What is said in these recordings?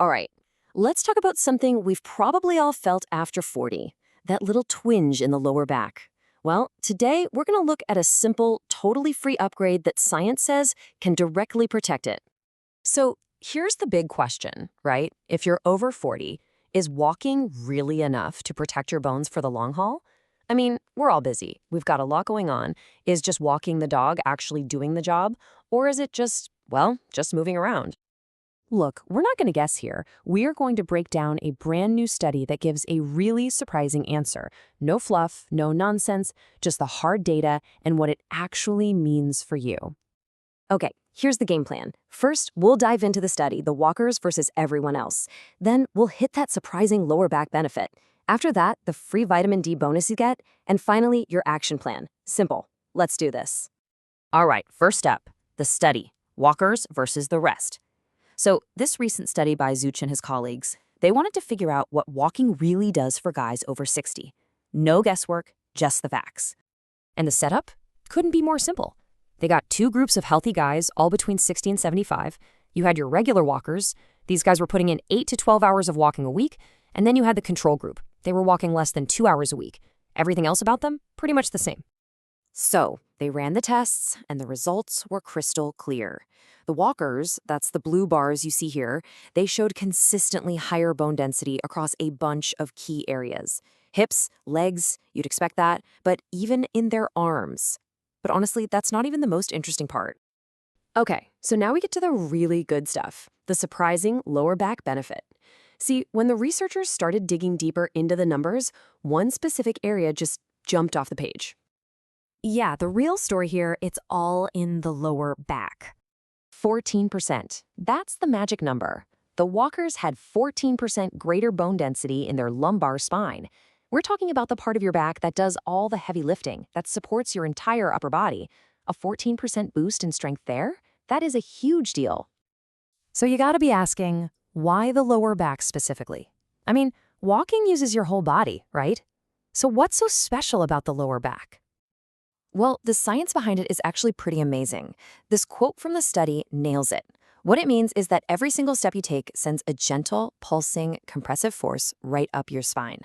All right, let's talk about something we've probably all felt after 40, that little twinge in the lower back. Well, today we're going to look at a simple, totally free upgrade that science says can directly protect it. So here's the big question, right? If you're over 40, is walking really enough to protect your bones for the long haul? I mean, we're all busy. We've got a lot going on. Is just walking the dog actually doing the job? Or is it just, well, just moving around? Look, we're not going to guess here. We're going to break down a brand new study that gives a really surprising answer. No fluff, no nonsense, just the hard data and what it actually means for you. Okay, here's the game plan. First, we'll dive into the study, the walkers versus everyone else. Then we'll hit that surprising lower back benefit. After that, the free vitamin D bonus you get. And finally, your action plan. Simple. Let's do this. All right, first up, the study, walkers versus the rest. So this recent study by Zuch and his colleagues, they wanted to figure out what walking really does for guys over 60. No guesswork, just the facts. And the setup couldn't be more simple. They got two groups of healthy guys, all between 60 and 75. You had your regular walkers. These guys were putting in 8 to 12 hours of walking a week. And then you had the control group. They were walking less than 2 hours a week. Everything else about them, pretty much the same. So they ran the tests, and the results were crystal clear. The walkers, that's the blue bars you see here, they showed consistently higher bone density across a bunch of key areas. Hips, legs, you'd expect that, but even in their arms. But honestly, that's not even the most interesting part. Okay, so now we get to the really good stuff, the surprising lower back benefit. See, when the researchers started digging deeper into the numbers, one specific area just jumped off the page. Yeah, the real story here, it's all in the lower back. 14%. That's the magic number. The walkers had 14% greater bone density in their lumbar spine. We're talking about the part of your back that does all the heavy lifting, that supports your entire upper body. A 14% boost in strength there? That is a huge deal. So you gotta be asking, why the lower back specifically? I mean, walking uses your whole body, right? So what's so special about the lower back? Well, the science behind it is actually pretty amazing. This quote from the study nails it. What it means is that every single step you take sends a gentle, pulsing, compressive force right up your spine.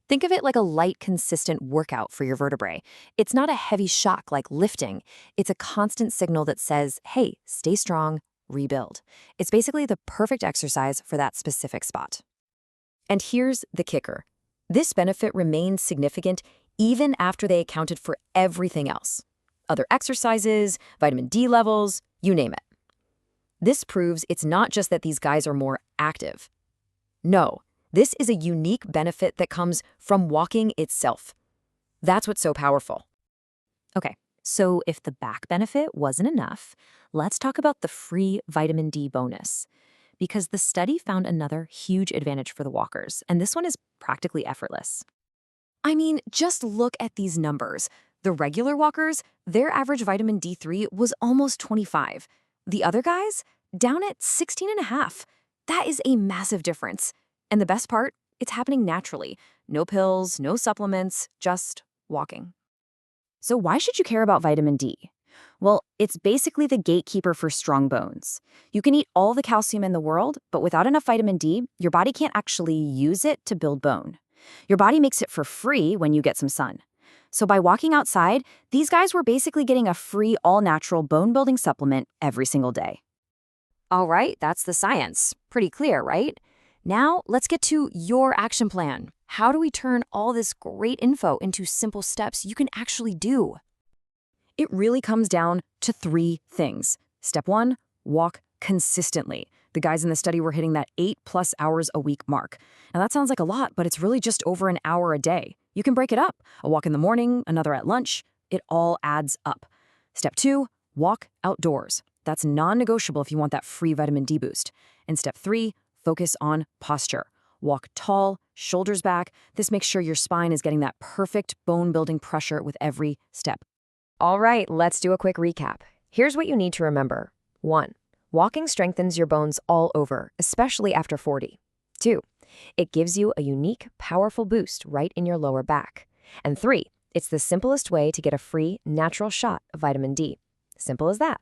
Think of it like a light, consistent workout for your vertebrae. It's not a heavy shock like lifting. It's a constant signal that says, hey, stay strong, rebuild. It's basically the perfect exercise for that specific spot. And here's the kicker. This benefit remains significant even after they accounted for everything else. Other exercises, vitamin D levels, you name it. This proves it's not just that these guys are more active. No, this is a unique benefit that comes from walking itself. That's what's so powerful. Okay, so if the back benefit wasn't enough, let's talk about the free vitamin D bonus. Because the study found another huge advantage for the walkers, and this one is practically effortless. I mean, just look at these numbers. The regular walkers, their average vitamin D3 was almost 25. The other guys, down at 16.5. That is a massive difference. And the best part, it's happening naturally. No pills, no supplements, just walking. So why should you care about vitamin D? Well, it's basically the gatekeeper for strong bones. You can eat all the calcium in the world, but without enough vitamin D, your body can't actually use it to build bone. Your body makes it for free when you get some sun. So by walking outside, these guys were basically getting a free all-natural bone-building supplement every single day. All right, that's the science. Pretty clear, right? Now, let's get to your action plan. How do we turn all this great info into simple steps you can actually do? It really comes down to 3 things. Step 1, walk consistently. The guys in the study were hitting that 8+ hours a week mark. Now that sounds like a lot, but it's really just over an hour a day. You can break it up. A walk in the morning, another at lunch. It all adds up. Step 2, walk outdoors. That's non-negotiable if you want that free vitamin D boost. And step 3, focus on posture. Walk tall, shoulders back. This makes sure your spine is getting that perfect bone-building pressure with every step. All right, let's do a quick recap. Here's what you need to remember. 1. Walking strengthens your bones all over, especially after 40. 2. It gives you a unique, powerful boost right in your lower back. And 3. It's the simplest way to get a free, natural shot of vitamin D. Simple as that.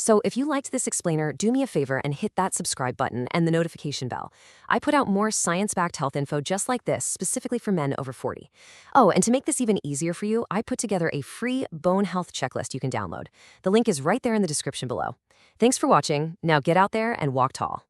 So if you liked this explainer, do me a favor and hit that subscribe button and the notification bell. I put out more science-backed health info just like this, specifically for men over 40. Oh, and to make this even easier for you, I put together a free bone health checklist you can download. The link is right there in the description below. Thanks for watching. Now get out there and walk tall.